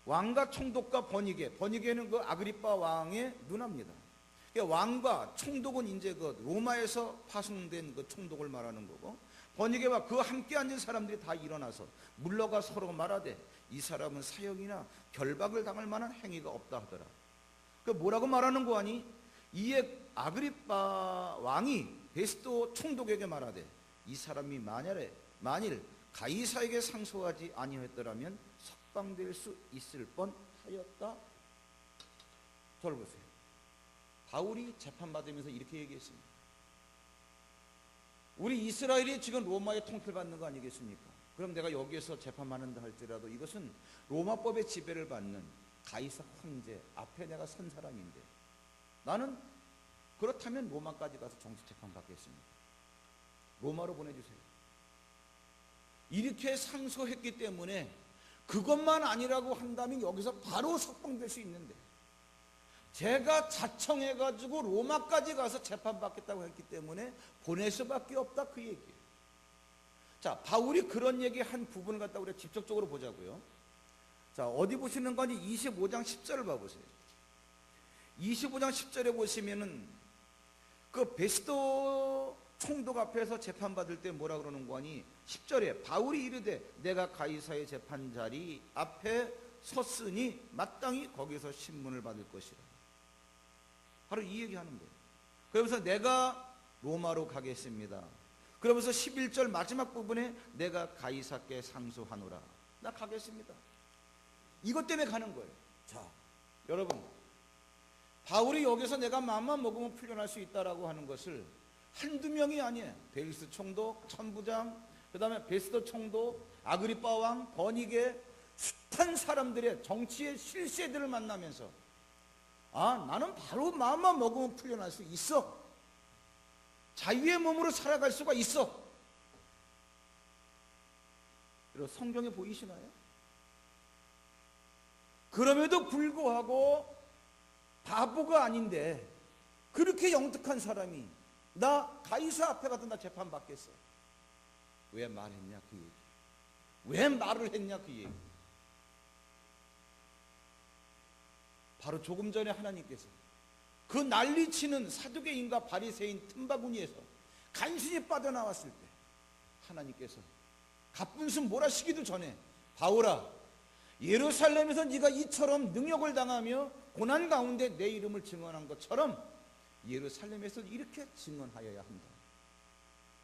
왕과 총독과 버니게는 그 아그리빠 왕의 누나입니다. 왕과 총독은 이제 그 로마에서 파송된 그 총독을 말하는 거고, 버니게와 그 함께 앉은 사람들이 다 일어나서 물러가 서로 말하되 이 사람은 사형이나 결박을 당할 만한 행위가 없다 하더라. 그 뭐라고 말하는 거 아니? 이에 아그리빠 왕이 베스도 총독에게 말하되 이 사람이 만일 가이사에게 상소하지 아니했더라면 석방될 수 있을 뻔하였다. 저를 보세요. 바울이 재판받으면서 이렇게 얘기했습니다. 우리 이스라엘이 지금 로마의 통틀 받는 거 아니겠습니까? 그럼 내가 여기에서 재판받는다 할지라도 이것은 로마법의 지배를 받는 가이사 황제 앞에 내가 선 사람인데 나는 그렇다면 로마까지 가서 정식 재판 받겠습니다. 로마로 보내주세요. 이렇게 상소했기 때문에 그것만 아니라고 한다면 여기서 바로 석방될 수 있는데 제가 자청해가지고 로마까지 가서 재판받겠다고 했기 때문에 보낼 수밖에 없다 그 얘기예요. 자, 바울이 그런 얘기 한 부분을 갖다 우리가 직접적으로 보자고요. 자, 어디 보시는 거니? 25장 10절을 봐보세요. 25장 10절에 보시면은 그 베스도 총독 앞에서 재판받을 때 뭐라 그러는 거니? 10절에 바울이 이르되 내가 가이사의 재판자리 앞에 섰으니 마땅히 거기서 신문을 받을 것이라. 바로 이 얘기하는 거예요. 그러면서 내가 로마로 가겠습니다. 그러면서 11절 마지막 부분에 내가 가이사께 상소하노라. 나 가겠습니다. 이것 때문에 가는 거예요. 자, 여러분, 바울이 여기서 내가 마음만 먹으면 풀려날 수 있다라고 하는 것을 한두 명이 아니에요. 벨릭스 총독, 천부장, 그 다음에 베스도 총독, 아그리빠 왕, 버니게 숱한 사람들의 정치의 실세들을 만나면서 나는 바로 마음만 먹으면 풀려날 수 있어. 자유의 몸으로 살아갈 수가 있어. 그리고 성경에 보이시나요? 그럼에도 불구하고 바보가 아닌데 그렇게 영특한 사람이 나 가이사 앞에 가도 나 재판 받겠어. 왜 말했냐 그 얘기. 왜 말을 했냐 그 얘기. 바로 조금 전에 하나님께서 그 난리치는 사두개인과 바리새인 틈바구니에서 간신히 빠져나왔을 때 하나님께서 갑분숨 몰아쉬기도 전에 바울아, 예루살렘에서 네가 이처럼 능력을 당하며 고난 가운데 내 이름을 증언한 것처럼 예루살렘에서 이렇게 증언하여야 한다.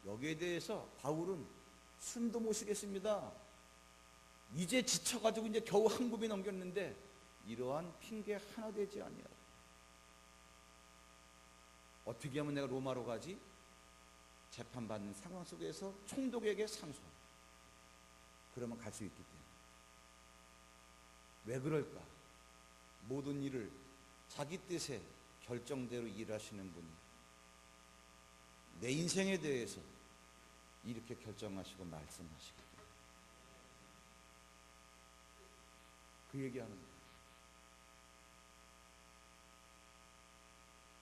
여기에 대해서 바울은 숨도 못 쉬겠습니다. 이제 지쳐가지고 이제 겨우 한 굽이 넘겼는데 이러한 핑계 하나 되지 아니하라. 어떻게 하면 내가 로마로 가지? 재판받는 상황 속에서 총독에게 상소하라. 그러면 갈 수 있기 때문에. 왜 그럴까? 모든 일을 자기 뜻에 결정대로 일하시는 분이 내 인생에 대해서 이렇게 결정하시고 말씀하시기 때문에 그 얘기하는 거예요.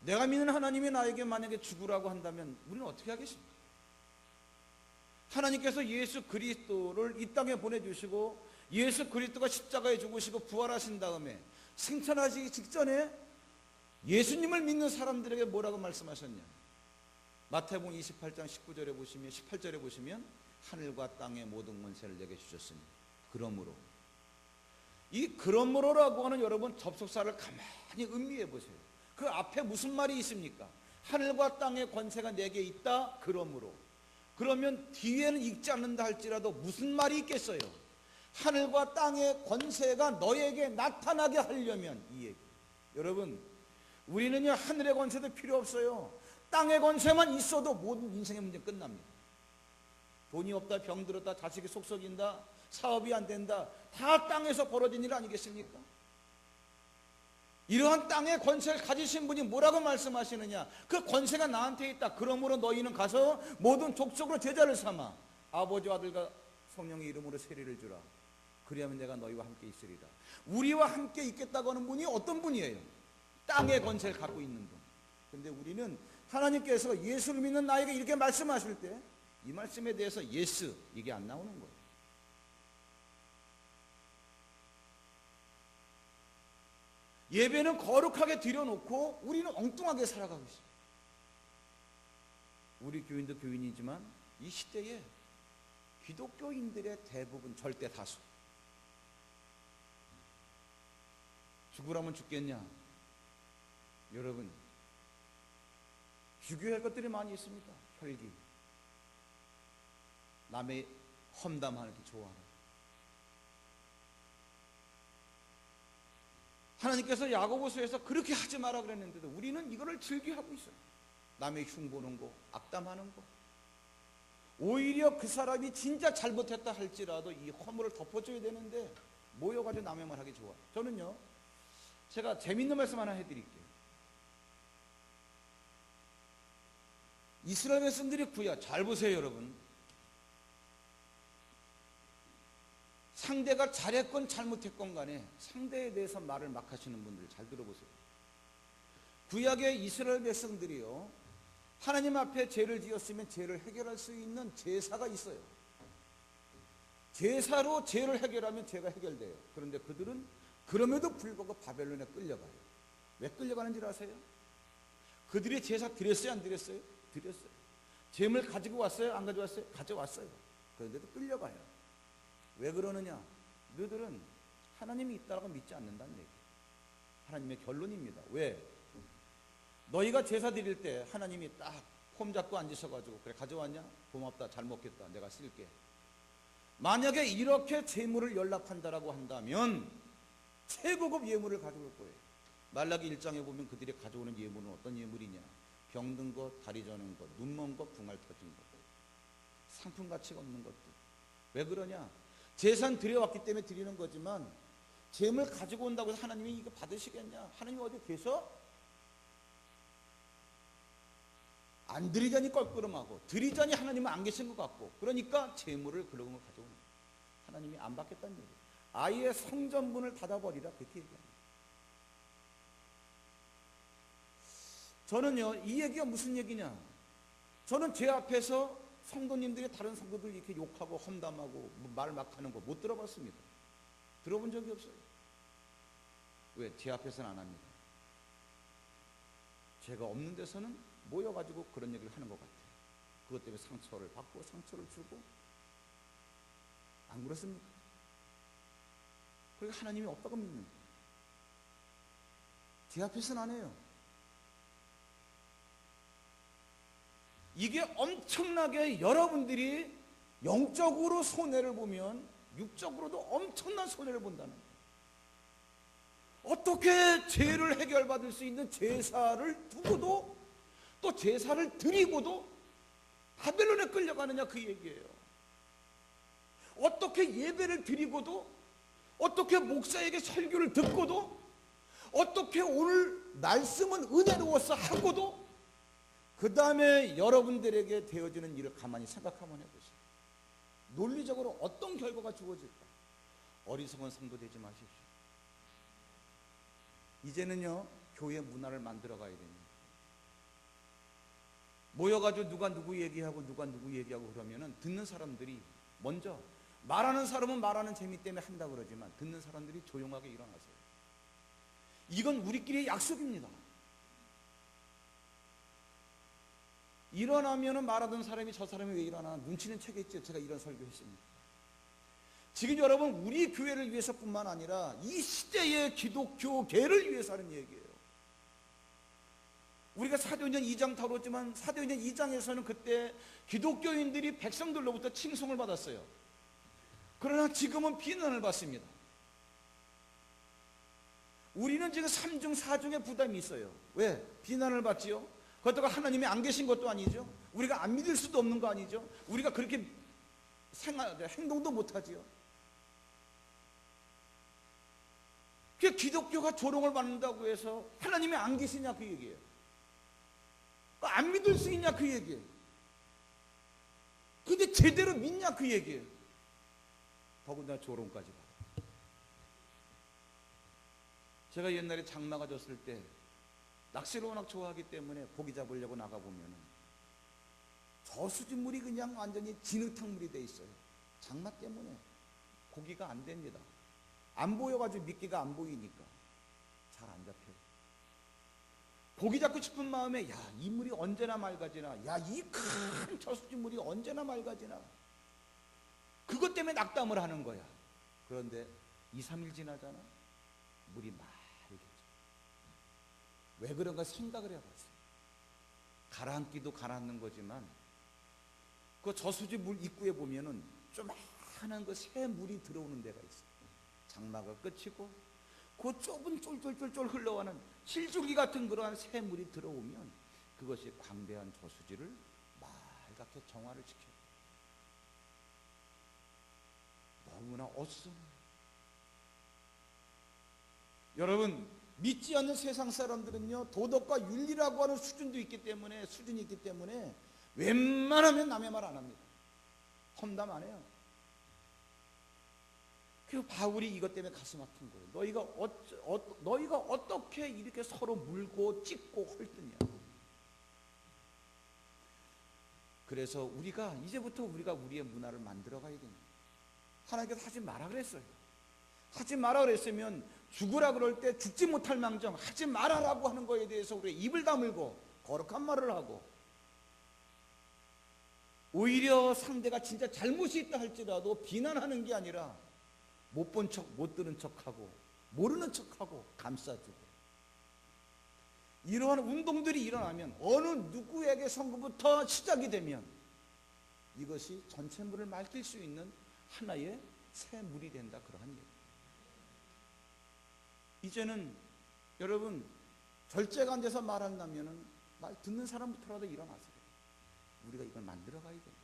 내가 믿는 하나님이 나에게 만약에 죽으라고 한다면 우리는 어떻게 하겠습니까? 하나님께서 예수 그리스도를 이 땅에 보내주시고 예수 그리스도가 십자가에 죽으시고 부활하신 다음에 승천하시기 직전에 예수님을 믿는 사람들에게 뭐라고 말씀하셨냐? 마태복음 28장 19절에 보시면 18절에 보시면 하늘과 땅의 모든 권세를 내게 주셨으니 그러므로 이 그러므로라고 하는 여러분 접속사를 가만히 음미해 보세요. 그 앞에 무슨 말이 있습니까? 하늘과 땅의 권세가 내게 있다. 그러므로 그러면 뒤에는 읽지 않는다 할지라도 무슨 말이 있겠어요? 하늘과 땅의 권세가 너에게 나타나게 하려면 이 얘기. 여러분 우리는요 하늘의 권세도 필요 없어요. 땅의 권세만 있어도 모든 인생의 문제 끝납니다. 돈이 없다, 병들었다, 자식이 속 썩인다, 사업이 안 된다, 다 땅에서 벌어진 일 아니겠습니까? 이러한 땅의 권세를 가지신 분이 뭐라고 말씀하시느냐? 그 권세가 나한테 있다. 그러므로 너희는 가서 모든 족속으로 제자를 삼아 아버지와 아들과 성령의 이름으로 세례를 주라. 그리하면 내가 너희와 함께 있으리라. 우리와 함께 있겠다고 하는 분이 어떤 분이에요? 땅의 권세를 갖고 있는 분. 근데 우리는 하나님께서 예수를 믿는 나에게 이렇게 말씀하실 때 이 말씀에 대해서 예스 이게 안 나오는 거예요. 예배는 거룩하게 드려놓고 우리는 엉뚱하게 살아가고 있어요. 우리 교인도 교인이지만 이 시대에 기독교인들의 대부분 절대 다수 죽으라면 죽겠냐? 여러분 죽여야 할 것들이 많이 있습니다. 혈기, 남의 험담하는 게 좋아하는. 하나님께서 야고보서에서 그렇게 하지 마라 그랬는데도 우리는 이거를 즐겨하고 있어요. 남의 흉보는 거, 악담하는 거. 오히려 그 사람이 진짜 잘못했다 할지라도 이 허물을 덮어줘야 되는데 모여가지고 남의 말 하기 좋아. 저는요 제가 재밌는 말씀 하나 해드릴게요. 이스라엘 백성들이 구약 잘 보세요 여러분. 상대가 잘했건 잘못했건 간에 상대에 대해서 말을 막 하시는 분들 잘 들어보세요. 구약의 이스라엘 백성들이요 하나님 앞에 죄를 지었으면 죄를 해결할 수 있는 제사가 있어요. 제사로 죄를 해결하면 죄가 해결돼요. 그런데 그들은 그럼에도 불구하고 바벨론에 끌려가요. 왜 끌려가는 줄 아세요? 그들이 제사 드렸어요 안 드렸어요? 드렸어요. 재물 가지고 왔어요 안 가져왔어요? 가져왔어요. 그런데도 끌려가요. 왜 그러느냐? 너희들은 하나님이 있다고 믿지 않는다는 얘기. 하나님의 결론입니다. 왜? 너희가 제사 드릴 때 하나님이 딱 폼 잡고 앉으셔가지고 그래 가져왔냐? 고맙다 잘 먹겠다 내가 쓸게. 만약에 이렇게 재물을 연락한다라고 한다면 최고급 예물을 가져올 거예요. 말라기 1장에 보면 그들이 가져오는 예물은 어떤 예물이냐? 병든 것, 다리 저는 것, 눈먼 것, 궁알 터진 것, 상품 가치가 없는 것들. 왜 그러냐? 제산 드려왔기 때문에 드리는 거지만 재물 가지고 온다고 해서 하나님이 이거 받으시겠냐? 하나님이 어디 계셔? 안 드리자니 껄끄름하고 드리자니 하나님은 안 계신 것 같고 그러니까 재물을 그런 걸 가져오는 거예요. 하나님이 안 받겠다는 얘기예요. 아예 성전문을 닫아버리라 그렇게 얘기합니다. 저는요 이 얘기가 무슨 얘기냐, 저는 제 앞에서 성도님들이 다른 성도들 이렇게 욕하고 험담하고 말 막 하는 거 못 들어봤습니다. 들어본 적이 없어요. 왜? 제 앞에서는 안 합니다. 제가 없는 데서는 모여가지고 그런 얘기를 하는 것 같아요. 그것 때문에 상처를 받고 상처를 주고, 안 그렇습니까? 그러니까 하나님이 없다고 믿는 거예요. 제 앞에서는 안 해요. 이게 엄청나게 여러분들이 영적으로 손해를 보면 육적으로도 엄청난 손해를 본다는 거예요. 어떻게 죄를 해결받을 수 있는 제사를 두고도 또 제사를 드리고도 바벨론에 끌려가느냐 그 얘기예요. 어떻게 예배를 드리고도, 어떻게 목사에게 설교를 듣고도, 어떻게 오늘 말씀은 은혜로워서 하고도 그 다음에 여러분들에게 되어지는 일을 가만히 생각 한번 해보세요. 논리적으로 어떤 결과가 주어질까? 어리석은 성도 되지 마십시오. 이제는요 교회 문화를 만들어 가야 됩니다. 모여가지고 누가 누구 얘기하고 누가 누구 얘기하고 그러면은 듣는 사람들이 먼저, 말하는 사람은 말하는 재미 때문에 한다 그러지만 듣는 사람들이 조용하게 일어나세요. 이건 우리끼리의 약속입니다. 일어나면은 말하던 사람이 저 사람이 왜 일어나 눈치는 채겠죠. 제가 이런 설교했습니다. 지금 여러분 우리 교회를 위해서뿐만 아니라 이 시대의 기독교계를 위해서 하는 얘기예요. 우리가 사도행전 2장 다뤘지만 사도행전 2장에서는 그때 기독교인들이 백성들로부터 칭송을 받았어요. 그러나 지금은 비난을 받습니다. 우리는 지금 3중 4중의 부담이 있어요. 왜? 비난을 받지요? 그렇다고 하나님이 안 계신 것도 아니죠. 우리가 안 믿을 수도 없는 거 아니죠. 우리가 그렇게 행동도 못하지요. 그 기독교가 조롱을 받는다고 해서 하나님이 안 계시냐 그 얘기예요. 안 믿을 수 있냐 그 얘기예요. 근데 제대로 믿냐 그 얘기예요. 더군다나 조롱까지 받아. 제가 옛날에 장마가 졌을 때 낚시를 워낙 좋아하기 때문에 고기 잡으려고 나가보면은 저수지물이 그냥 완전히 진흙탕물이 돼 있어요. 장마 때문에 고기가 안 됩니다. 안 보여가지고 미끼가 안 보이니까 잘 안 잡혀요. 고기 잡고 싶은 마음에 야, 이 물이 언제나 맑아지나, 야, 이 큰 저수지물이 언제나 맑아지나, 그것 때문에 낙담을 하는 거야. 그런데 2, 3일 지나잖아, 물이 맑아져. 왜 그런가 생각을 해봤어요. 가라앉기도 가라앉는 거지만 그 저수지 물 입구에 보면은 조그마한 그 새 물이 들어오는 데가 있어요. 장마가 끝이고 그 좁은 쫄쫄쫄쫄 흘러가는 실줄기 같은 그러한 새 물이 들어오면 그것이 광대한 저수지를 맑게 정화를 시켜요. 너무나 어수선해요. 여러분, 믿지 않는 세상 사람들은요 도덕과 윤리라고 하는 수준이 있기 때문에 웬만하면 남의 말 안 합니다. 험담 안 해요. 그 바울이 이것 때문에 가슴 아픈 거예요. 너희가 어떻게 이렇게 서로 물고 찢고 헐뜯냐. 그래서 이제부터 우리가 우리의 문화를 만들어 가야 됩니다. 하나님께서 하지 마라 그랬어요. 하지 마라 그랬으면 죽으라 그럴 때 죽지 못할 망정 하지 말아라고 하는 거에 대해서 우리가 입을 다물고 거룩한 말을 하고, 오히려 상대가 진짜 잘못이 있다 할지라도 비난하는 게 아니라 못 본 척, 못 들은 척하고 모르는 척하고 감싸주고, 이러한 운동들이 일어나면 어느 누구에게 선거부터 시작이 되면 이것이 전체 물을 맑힐 수 있는 하나의 새 물이 된다, 그러한 얘기. 이제는 여러분 절제가 안 돼서 말한다면은 말 듣는 사람부터라도 일어나세요. 우리가 이걸 만들어 가야 돼요.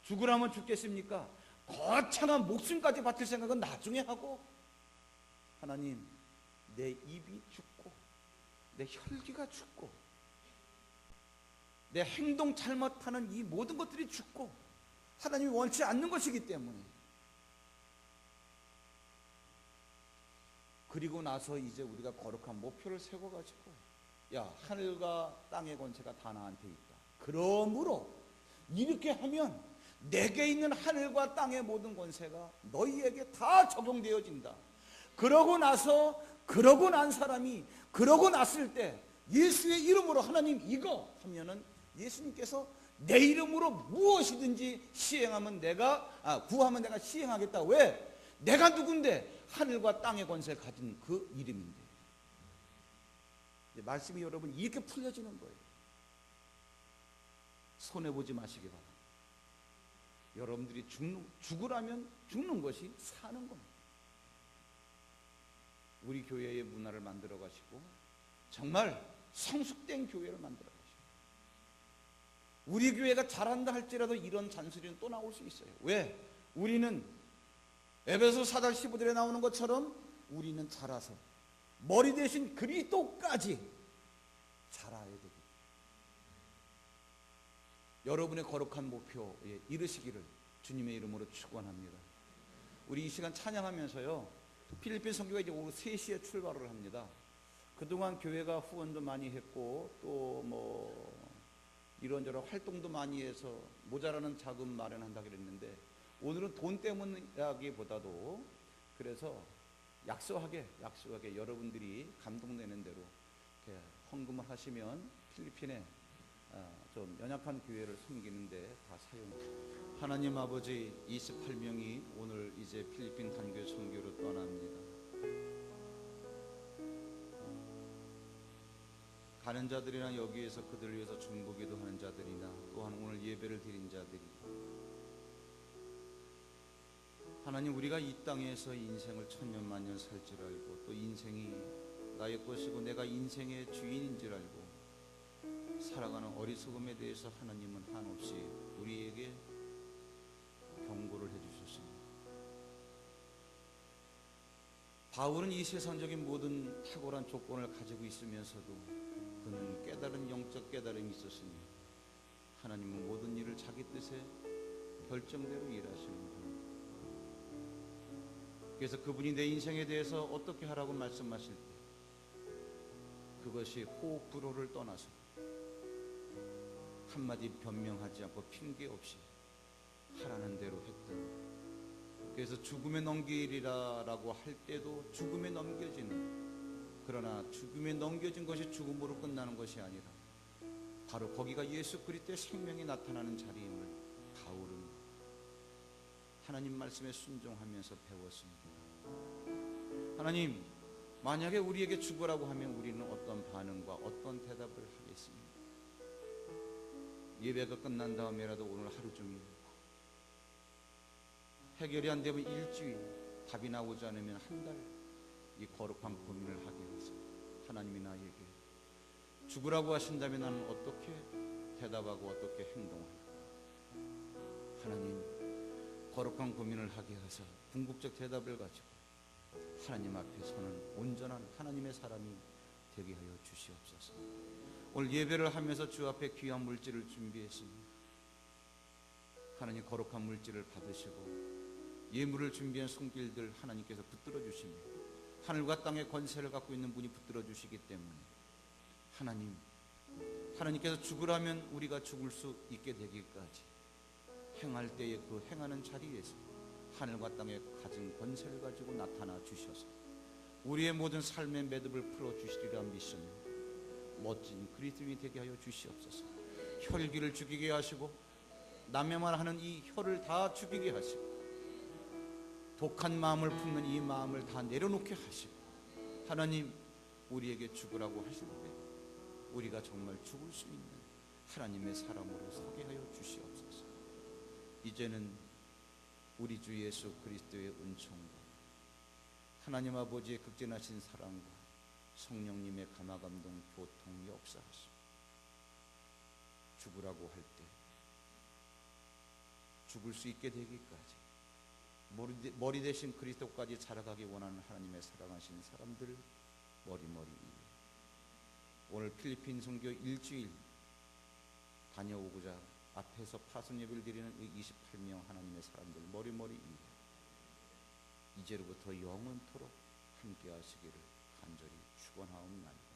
죽으라면 죽겠습니까? 거창한 목숨까지 바칠 생각은 나중에 하고, 하나님, 내 입이 죽고 내 혈기가 죽고 내 행동 잘못하는 이 모든 것들이 죽고 하나님이 원치 않는 것이기 때문에 그리고 나서 이제 우리가 거룩한 목표를 세워가지고, 야, 하늘과 땅의 권세가 다 나한테 있다. 그러므로 이렇게 하면 내게 있는 하늘과 땅의 모든 권세가 너희에게 다 적용되어진다. 그러고 난 사람이 그러고 났을 때 예수의 이름으로 하나님 이거 하면은 예수님께서 내 이름으로 무엇이든지 구하면 내가 시행하겠다. 왜? 내가 누군데? 하늘과 땅의 권세 가진 그 이름인데. 말씀이 여러분 이렇게 풀려지는 거예요. 손해보지 마시기 바랍니다. 여러분들이 죽으라면 죽는 것이 사는 겁니다. 우리 교회의 문화를 만들어 가시고 정말 성숙된 교회를 만들어 가시고, 우리 교회가 잘한다 할지라도 이런 잔소리는 또 나올 수 있어요. 왜? 우리는 에베소 4장 15절에 나오는 것처럼 우리는 자라서 머리 대신 그리스도까지 자라야 되기. 여러분의 거룩한 목표에 이르시기를 주님의 이름으로 축원합니다. 우리 이 시간 찬양하면서요, 필리핀 선교가 이제 오후 3시에 출발을 합니다. 그동안 교회가 후원도 많이 했고 또 뭐 이런저런 활동도 많이 해서 모자라는 자금 마련한다 그랬는데, 오늘은 돈 때문이라기보다도 그래서 약소하게 여러분들이 감동되는 대로 이렇게 헌금을 하시면 필리핀에 좀 연약한 교회를 섬기는데 다 사용합니다. 하나님 아버지, 28명이 오늘 이제 필리핀 단교 선교로 떠납니다. 가는 자들이나 여기에서 그들을 위해서 중보기도 하는 자들이나 또한 오늘 예배를 드린 자들이, 하나님, 우리가 이 땅에서 인생을 천년만년 살 줄 알고 또 인생이 나의 것이고 내가 인생의 주인인 줄 알고 살아가는 어리석음에 대해서 하나님은 한없이 우리에게 경고를 해주셨습니다. 바울은 이 세상적인 모든 탁월한 조건을 가지고 있으면서도 그는 깨달은 영적 깨달음이 있었으니 하나님은 모든 일을 자기 뜻의 결정대로 일하시는 분입니다. 그래서 그분이 내 인생에 대해서 어떻게 하라고 말씀하실 때 그것이 호흡 불호를 떠나서 한마디 변명하지 않고 핑계 없이 하라는 대로 했던, 그래서 죽음에 넘기리라라고 할 때도 죽음에 넘겨지는, 그러나 죽음에 넘겨진 것이 죽음으로 끝나는 것이 아니라 바로 거기가 예수 그리스도의 생명이 나타나는 자리임을 바울은 하나님 말씀에 순종하면서 배웠습니다. 하나님, 만약에 우리에게 죽으라고 하면 우리는 어떤 반응과 어떤 대답을 하겠습니까? 예배가 끝난 다음에라도 오늘 하루 종일, 해결이 안 되면 일주일, 답이 나오지 않으면 한 달, 이 거룩한 고민을 하게 해서 하나님이 나에게 죽으라고 하신다면 나는 어떻게 대답하고 어떻게 행동할까? 하나님, 거룩한 고민을 하게 해서 궁극적 대답을 가지고 하나님 앞에 서는 온전한 하나님의 사람이 되게 하여 주시옵소서. 오늘 예배를 하면서 주 앞에 귀한 물질을 준비했습니다. 하나님, 거룩한 물질을 받으시고 예물을 준비한 손길들 하나님께서 붙들어 주시며 하늘과 땅의 권세를 갖고 있는 분이 붙들어 주시기 때문에 하나님께서 죽으라면 우리가 죽을 수 있게 되기까지 행할 때에 그 행하는 자리에서 하늘과 땅의 가진 권세를 가지고 나타나 주셔서 우리의 모든 삶의 매듭을 풀어 주시리라 믿으며 멋진 그리스도인이 되게 하여 주시옵소서. 혈기를 죽이게 하시고 남의 말하는 이 혀를 다 죽이게 하시고 독한 마음을 품는 이 마음을 다 내려놓게 하시고, 하나님, 우리에게 죽으라고 하실 때 우리가 정말 죽을 수 있는 하나님의 사람으로 서게 하여 주시옵소서. 이제는 우리 주 예수 그리스도의 은총과 하나님 아버지의 극진하신 사랑과 성령님의 감화감동 교통 역사하시고 죽으라고 할 때 죽을 수 있게 되기까지 머리 대신 그리스도까지 자라가기 원하는 하나님의 사랑하신 사람들 머리머리 위에 오늘 필리핀 선교 일주일 다녀오고자 앞에서 파송 예배를 드리는 28명 하나님의 사람들 머리머리 위에 이제로부터 영원토록 함께 하시기를 간절히 축원하옵나이다.